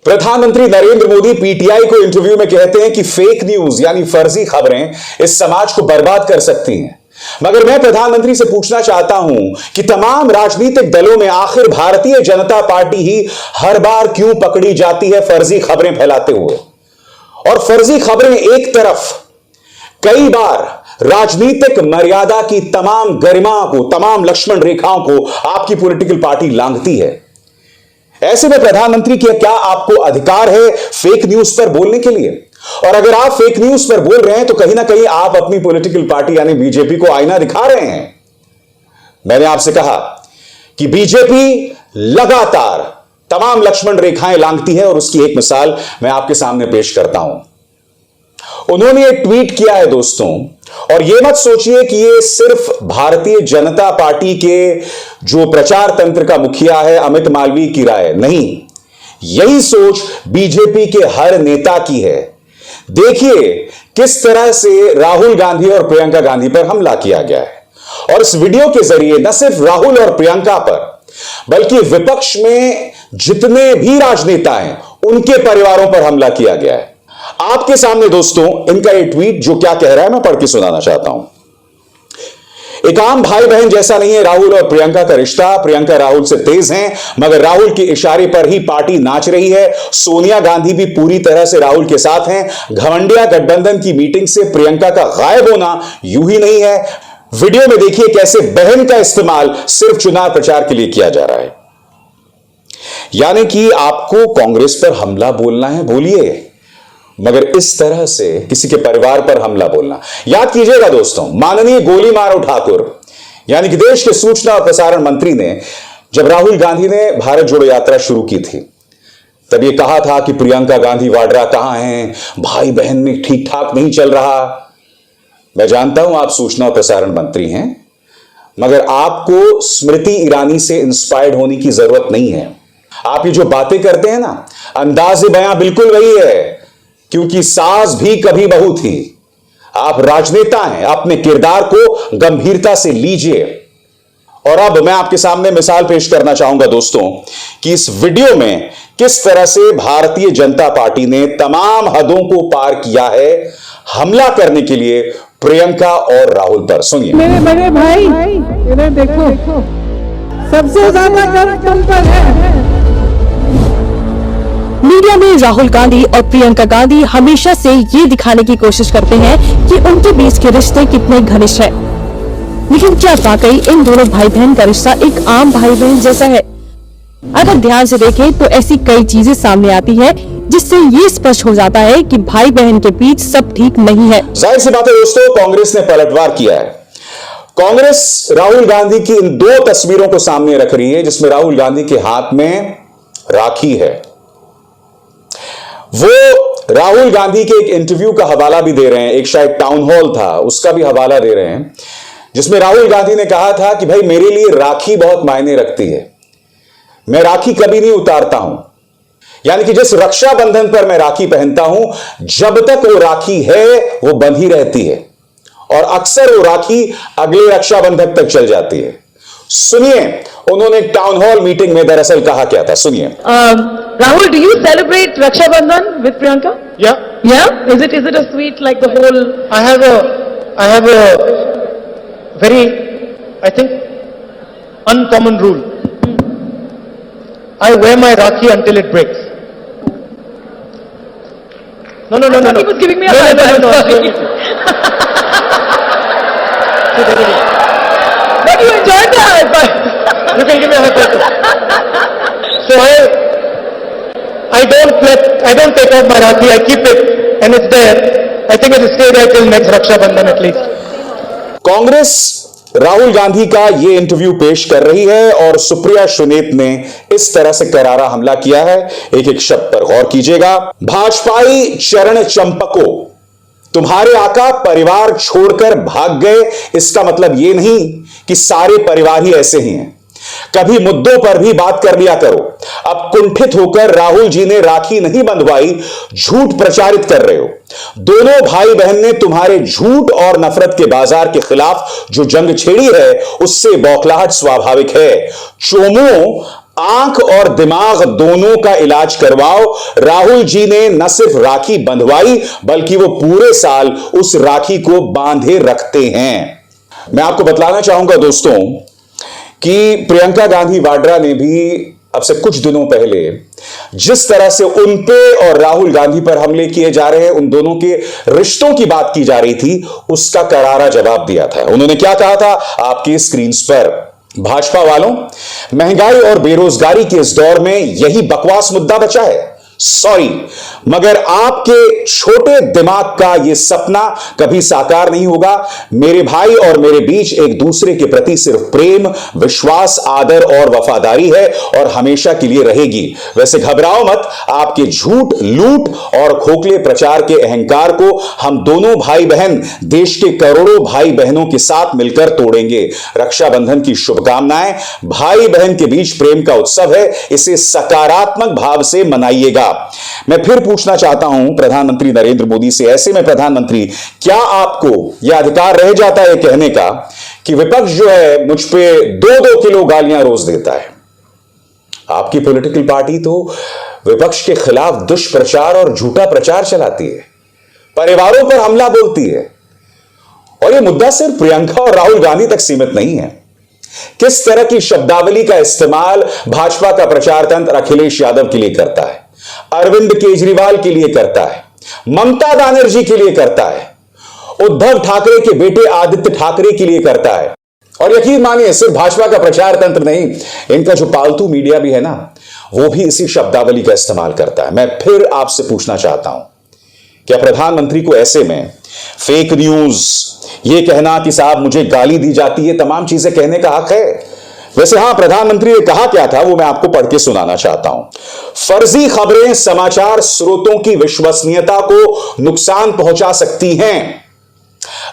प्रधानमंत्री नरेंद्र मोदी पीटीआई को इंटरव्यू में कहते हैं कि फेक न्यूज यानी फर्जी खबरें इस समाज को बर्बाद कर सकती हैं। मगर मैं प्रधानमंत्री से पूछना चाहता हूं कि तमाम राजनीतिक दलों में आखिर भारतीय जनता पार्टी ही हर बार क्यों पकड़ी जाती है फर्जी खबरें फैलाते हुए। और फर्जी खबरें एक तरफ, कई बार राजनीतिक मर्यादा की तमाम गरिमा को, तमाम लक्ष्मण रेखाओं को आपकी पॉलिटिकल पार्टी लांघती है। ऐसे में प्रधानमंत्री के क्या आपको अधिकार है फेक न्यूज पर बोलने के लिए? और अगर आप फेक न्यूज पर बोल रहे हैं तो कहीं ना कहीं आप अपनी पॉलिटिकल पार्टी यानी बीजेपी को आईना दिखा रहे हैं। मैंने आपसे कहा कि बीजेपी लगातार तमाम लक्ष्मण रेखाएं लांघती है और उसकी एक मिसाल मैं आपके सामने पेश करता हूं। उन्होंने एक ट्वीट किया है दोस्तों, और यह मत सोचिए कि यह सिर्फ भारतीय जनता पार्टी के जो प्रचार तंत्र का मुखिया है अमित मालवीय की राय नहीं, यही सोच बीजेपी के हर नेता की है। देखिए किस तरह से राहुल गांधी और प्रियंका गांधी पर हमला किया गया है। और इस वीडियो के जरिए न सिर्फ राहुल और प्रियंका पर बल्कि विपक्ष में जितने भी राजनेता हैं उनके परिवारों पर हमला किया गया है। आपके सामने दोस्तों इनका ये ट्वीट जो क्या कह रहा है मैं पढ़ के सुनाना चाहता हूं। एक आम भाई बहन जैसा नहीं है राहुल और प्रियंका का रिश्ता। प्रियंका राहुल से तेज हैं, मगर राहुल के इशारे पर ही पार्टी नाच रही है। सोनिया गांधी भी पूरी तरह से राहुल के साथ हैं। घमंडिया गठबंधन की मीटिंग से प्रियंका का गायब होना यूं ही नहीं है। वीडियो में देखिए कैसे बहन का इस्तेमाल सिर्फ चुनाव प्रचार के लिए किया जा रहा है। यानी कि आपको कांग्रेस पर हमला बोलना है, बोलिए, मगर इस तरह से किसी के परिवार पर हमला बोलना। याद कीजिएगा दोस्तों, माननीय गोली मारो ठाकुर यानी कि देश के सूचना और प्रसारण मंत्री ने जब राहुल गांधी ने भारत जोड़ो यात्रा शुरू की थी तब यह कहा था कि प्रियंका गांधी वाड्रा कहां हैं, भाई बहन में ठीक ठाक नहीं चल रहा। मैं जानता हूं आप सूचना और प्रसारण मंत्री हैं, मगर आपको स्मृति ईरानी से इंस्पायर्ड होने की जरूरत नहीं है। आप ये जो बातें करते हैं ना, अंदाज़े बयां बिल्कुल वही है, क्योंकि सास भी कभी बहू थी। आप राजनेता हैं, अपने किरदार को गंभीरता से लीजिए। और अब मैं आपके सामने मिसाल पेश करना चाहूंगा दोस्तों कि इस वीडियो में किस तरह से भारतीय जनता पार्टी ने तमाम हदों को पार किया है हमला करने के लिए प्रियंका और राहुल पर। सुनिए। मेरे बड़े भाई, इधर देखो, सबसे ज्यादा गर्व तुम पर है। मीडिया में राहुल गांधी और प्रियंका गांधी हमेशा से ये दिखाने की कोशिश करते हैं कि उनके बीच के रिश्ते कितने घनिष्ठ हैं। लेकिन क्या वाकई इन दोनों भाई बहन का रिश्ता एक आम भाई बहन जैसा है? अगर ध्यान से देखें तो ऐसी कई चीजें सामने आती है जिससे ये स्पष्ट हो जाता है कि भाई बहन के बीच सब ठीक नहीं है। जाहिर सी बात है दोस्तों, कांग्रेस ने पलटवार किया है। कांग्रेस राहुल गांधी की इन दो तस्वीरों को सामने रख रही है जिसमें राहुल गांधी के हाथ में राखी है। वो राहुल गांधी के एक इंटरव्यू का हवाला भी दे रहे हैं, एक शायद टाउन हॉल था उसका भी हवाला दे रहे हैं, जिसमें राहुल गांधी ने कहा था कि भाई मेरे लिए राखी बहुत मायने रखती है, मैं राखी कभी नहीं उतारता हूं। यानी कि जिस रक्षाबंधन पर मैं राखी पहनता हूं, जब तक वो राखी है वो बंधी रहती है और अक्सर वो राखी अगले रक्षाबंधन तक चल जाती है। सुनिए उन्होंने टाउन हॉल मीटिंग में दरअसल कहा क्या था, सुनिए। Rahul, do you celebrate Raksha Bandhan with Priyanka? Yeah. Yeah? Is it a sweet like the whole? I have a very, I think, uncommon rule. I wear my Rakhi until it breaks. No. He was giving me a high five. But you enjoyed the high five. You can give me a high five. So I don't take out my Rakhi, I keep it and it's there. I think it will stay there till next Raksha Bandhan at least. Congress Rahul Gandhi का यह interview पेश कर रही है और सुप्रिया सुनेत ने इस तरह से करारा हमला किया है। एक एक शब्द पर गौर कीजिएगा। भाजपाई चरण चंपको, तुम्हारे आका परिवार छोड़कर भाग गए, इसका मतलब यह नहीं कि सारे परिवार ही ऐसे ही हैं। कभी मुद्दों पर भी बात कर लिया करो। अब कुंठित होकर राहुल जी ने राखी नहीं बंधवाई, झूठ प्रचारित कर रहे हो। दोनों भाई बहन ने तुम्हारे झूठ और नफरत के बाजार के खिलाफ जो जंग छेड़ी है उससे बौखलाहट स्वाभाविक है। चोमो आंख और दिमाग दोनों का इलाज करवाओ। राहुल जी ने न सिर्फ राखी बंधवाई बल्कि वो पूरे साल उस राखी को बांधे रखते हैं। मैं आपको बतलाना चाहूंगा दोस्तों कि प्रियंका गांधी वाड्रा ने भी अब से कुछ दिनों पहले जिस तरह से उन पे और राहुल गांधी पर हमले किए जा रहे हैं, उन दोनों के रिश्तों की बात की जा रही थी, उसका करारा जवाब दिया था। उन्होंने क्या कहा था आपकी स्क्रीन पर, भाजपा वालों, महंगाई और बेरोजगारी के इस दौर में यही बकवास मुद्दा बचा है। सॉरी, मगर आपके छोटे दिमाग का यह सपना कभी साकार नहीं होगा। मेरे भाई और मेरे बीच एक दूसरे के प्रति सिर्फ प्रेम, विश्वास, आदर और वफादारी है और हमेशा के लिए रहेगी। वैसे घबराओ मत, आपके झूठ, लूट और खोखले प्रचार के अहंकार को हम दोनों भाई बहन देश के करोड़ों भाई बहनों के साथ मिलकर तोड़ेंगे। रक्षाबंधन की शुभकामनाएं। भाई बहन के बीच प्रेम का उत्सव है, इसे सकारात्मक भाव से मनाइएगा। मैं फिर पूछना चाहता हूं प्रधानमंत्री नरेंद्र मोदी से, ऐसे में प्रधानमंत्री, क्या आपको यह अधिकार रह जाता है कहने का कि विपक्ष जो है मुझ पे 2-2 किलो गालियां रोज देता है? आपकी पॉलिटिकल पार्टी तो विपक्ष के खिलाफ दुष्प्रचार और झूठा प्रचार चलाती है, परिवारों पर हमला बोलती है, और यह मुद्दा सिर्फ प्रियंका और राहुल गांधी तक सीमित नहीं है। किस तरह की शब्दावली का इस्तेमाल भाजपा का प्रचार तंत्र अखिलेश यादव के लिए करता है, अरविंद केजरीवाल के लिए करता है, ममता बनर्जी के लिए करता है, उद्धव ठाकरे के बेटे आदित्य ठाकरे के लिए करता है। और यकीन मानिए, सिर्फ भाजपा का प्रचार तंत्र नहीं, इनका जो पालतू मीडिया भी है ना, वो भी इसी शब्दावली का इस्तेमाल करता है। मैं फिर आपसे पूछना चाहता हूं, क्या प्रधानमंत्री को ऐसे में फेक न्यूज, ये कहना कि साहब मुझे गाली दी जाती है, तमाम चीजें कहने का हक है? वैसे हां, प्रधानमंत्री ने कहा क्या था वो मैं आपको पढ़ के सुनाना चाहता हूं। फर्जी खबरें समाचार स्रोतों की विश्वसनीयता को नुकसान पहुंचा सकती हैं।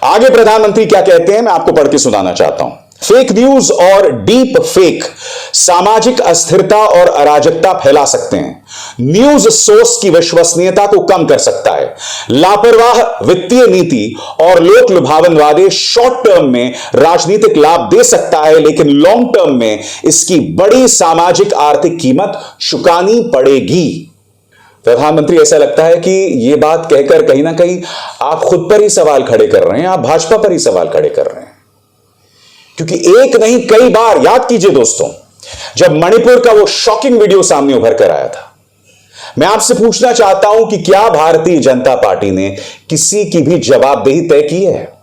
आगे प्रधानमंत्री क्या कहते हैं मैं आपको पढ़ के सुनाना चाहता हूं। फेक न्यूज और डीप फेक सामाजिक अस्थिरता और अराजकता फैला सकते हैं। न्यूज सोर्स की विश्वसनीयता को कम कर सकता है। लापरवाह वित्तीय नीति और लोक लुभावन वादे शॉर्ट टर्म में राजनीतिक लाभ दे सकता है, लेकिन लॉन्ग टर्म में इसकी बड़ी सामाजिक आर्थिक कीमत चुकानी पड़ेगी। प्रधानमंत्री, ऐसा लगता है कि यह बात कहकर कहीं ना कहीं आप खुद पर ही सवाल खड़े कर रहे हैं, आप भाजपा पर ही सवाल खड़े कर रहे हैं। क्योंकि एक नहीं कई बार, याद कीजिए दोस्तों, जब मणिपुर का वो शॉकिंग वीडियो सामने उभर कर आया था, मैं आपसे पूछना चाहता हूं कि क्या भारतीय जनता पार्टी ने किसी की भी जवाबदेही तय की है?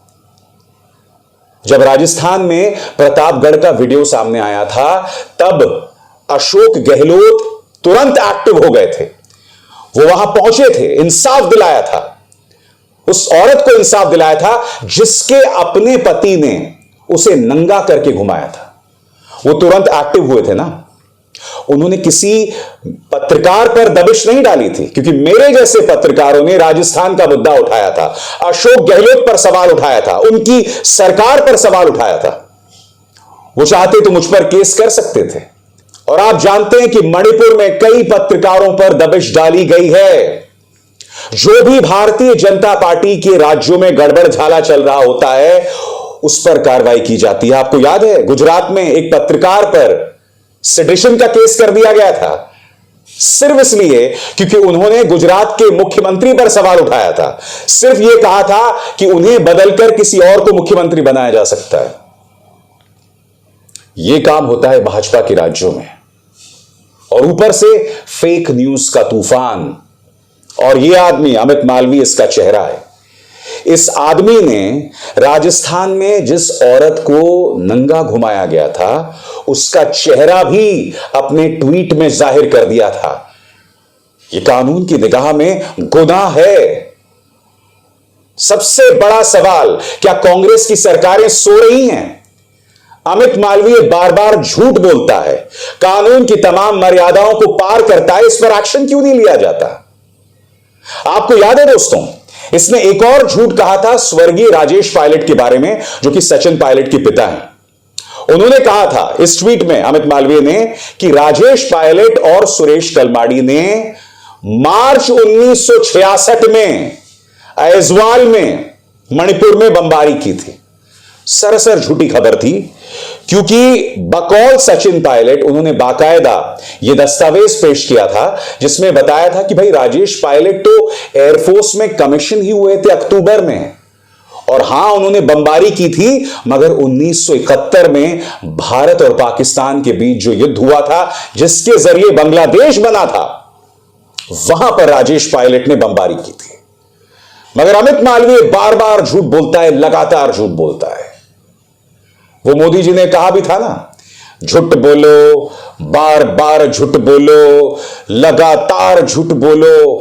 जब राजस्थान में प्रतापगढ़ का वीडियो सामने आया था, तब अशोक गहलोत तुरंत एक्टिव हो गए थे, वो वहां पहुंचे थे, इंसाफ दिलाया था, उस औरत को इंसाफ दिलाया था जिसके अपने पति ने उसे नंगा करके घुमाया था। वो तुरंत एक्टिव हुए थे ना। उन्होंने किसी पत्रकार पर दबिश नहीं डाली थी, क्योंकि मेरे जैसे पत्रकारों ने राजस्थान का मुद्दा उठाया था, अशोक गहलोत पर सवाल उठाया था, उनकी सरकार पर सवाल उठाया था। वो चाहते तो मुझ पर केस कर सकते थे। और आप जानते हैं कि मणिपुर में कई पत्रकारों पर दबिश डाली गई है। जो भी भारतीय जनता पार्टी के राज्यों में गड़बड़ झाला चल रहा होता है, उस पर कार्रवाई की जाती है। आपको याद है, गुजरात में एक पत्रकार पर सेडिशन का केस कर दिया गया था, सिर्फ इसलिए क्योंकि उन्होंने गुजरात के मुख्यमंत्री पर सवाल उठाया था। सिर्फ यह कहा था कि उन्हें बदलकर किसी और को मुख्यमंत्री बनाया जा सकता है। यह काम होता है भाजपा के राज्यों में, और ऊपर से फेक न्यूज का तूफान। और यह आदमी अमित मालवीय इसका चेहरा है। इस आदमी ने राजस्थान में जिस औरत को नंगा घुमाया गया था, उसका चेहरा भी अपने ट्वीट में जाहिर कर दिया था। यह कानून की निगाह में गुनाह है। सबसे बड़ा सवाल, क्या कांग्रेस की सरकारें सो रही हैं? अमित मालवीय बार बार झूठ बोलता है, कानून की तमाम मर्यादाओं को पार करता है, इस पर एक्शन क्यों नहीं लिया जाता? आपको याद है दोस्तों, इसने एक और झूठ कहा था स्वर्गीय राजेश पायलट के बारे में, जो कि सचिन पायलट के पिता हैं। उन्होंने कहा था इस ट्वीट में, अमित मालवीय ने, कि राजेश पायलट और सुरेश कलमाड़ी ने मार्च 1966 में ऐजवाल में मणिपुर में बमबारी की थी। सरासर झूठी खबर थी, क्योंकि बकौल सचिन पायलट उन्होंने बाकायदा यह दस्तावेज पेश किया था जिसमें बताया था कि भाई राजेश पायलट तो एयरफोर्स में कमीशन ही हुए थे अक्टूबर में, और हां उन्होंने बमबारी की थी, मगर 1971 में भारत और पाकिस्तान के बीच जो युद्ध हुआ था जिसके जरिए बांग्लादेश बना था, वहां पर राजेश पायलट ने बमबारी की थी। मगर अमित मालवीय बार बार झूठ बोलता है, लगातार झूठ बोलता है। वो मोदी जी ने कहा भी था ना, झूठ बोलो, बार बार झूठ बोलो, लगातार झूठ बोलो।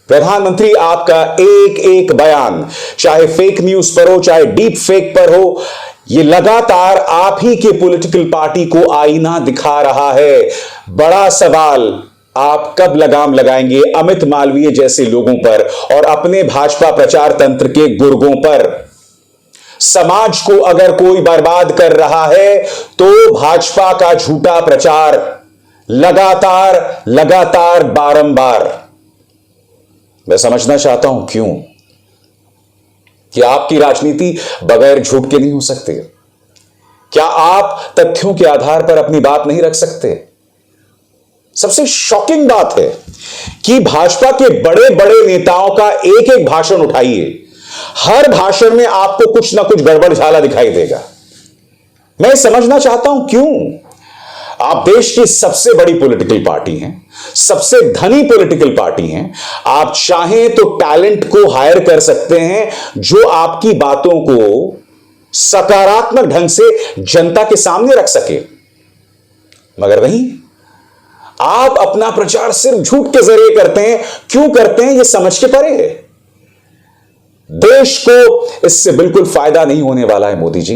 प्रधानमंत्री आपका एक एक बयान, चाहे फेक न्यूज पर हो, चाहे डीप फेक पर हो, यह लगातार आप ही के पॉलिटिकल पार्टी को आईना दिखा रहा है। बड़ा सवाल, आप कब लगाम लगाएंगे अमित मालवीय जैसे लोगों पर और अपने भाजपा प्रचार तंत्र के गुर्गों पर? समाज को अगर कोई बर्बाद कर रहा है तो भाजपा का झूठा प्रचार लगातार लगातार बारंबार। मैं समझना चाहता हूं क्यों कि आपकी राजनीति बगैर झूठ के नहीं हो सकती। क्या आप तथ्यों के आधार पर अपनी बात नहीं रख सकते? सबसे शॉकिंग बात है कि भाजपा के बड़े बड़े नेताओं का एक एक भाषण उठाइए, हर भाषण में आपको कुछ ना कुछ गड़बड़ झाला दिखाई देगा। मैं समझना चाहता हूं क्यों। आप देश की सबसे बड़ी पॉलिटिकल पार्टी हैं, सबसे धनी पॉलिटिकल पार्टी हैं। आप चाहें तो टैलेंट को हायर कर सकते हैं जो आपकी बातों को सकारात्मक ढंग से जनता के सामने रख सके, मगर नहीं, आप अपना प्रचार सिर्फ झूठ के जरिए करते हैं। क्यों करते हैं यह समझ के परे है। देश को इससे बिल्कुल फायदा नहीं होने वाला है। मोदी जी,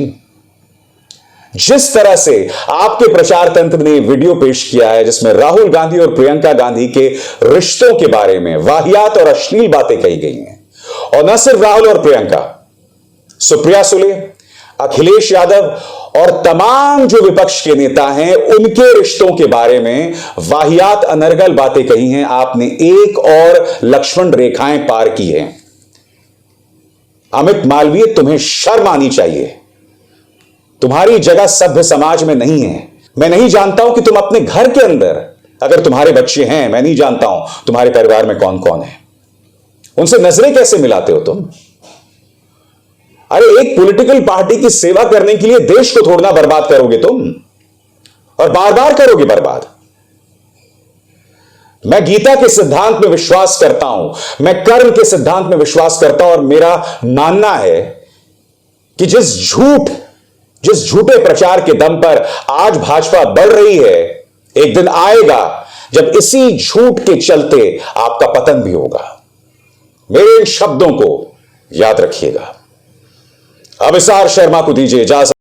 जिस तरह से आपके प्रचार तंत्र ने वीडियो पेश किया है जिसमें राहुल गांधी और प्रियंका गांधी के रिश्तों के बारे में वाहियात और अश्लील बातें कही गई हैं, और न सिर्फ राहुल और प्रियंका, सुप्रिया सुले, अखिलेश यादव और तमाम जो विपक्ष के नेता हैं उनके रिश्तों के बारे में वाहियात अनर्गल बातें कही हैं। आपने एक और लक्ष्मण रेखाएं पार की हैं। अमित मालवीय, तुम्हें शर्म आनी चाहिए। तुम्हारी जगह सभ्य समाज में नहीं है। मैं नहीं जानता हूं कि तुम अपने घर के अंदर, अगर तुम्हारे बच्चे हैं, मैं नहीं जानता हूं तुम्हारे परिवार में कौन कौन है, उनसे नजरें कैसे मिलाते हो तुम? अरे एक पॉलिटिकल पार्टी की सेवा करने के लिए देश को थोड़ा बर्बाद करोगे तुम, और बार बार करोगे बर्बाद। मैं गीता के सिद्धांत में विश्वास करता हूं, मैं कर्म के सिद्धांत में विश्वास करता हूं, और मेरा मानना है कि जिस झूठे प्रचार के दम पर आज भाजपा बढ़ रही है, एक दिन आएगा जब इसी झूठ के चलते आपका पतन भी होगा। मेरे इन शब्दों को याद रखिएगा। अभिसार शर्मा को दीजिए इजाजत।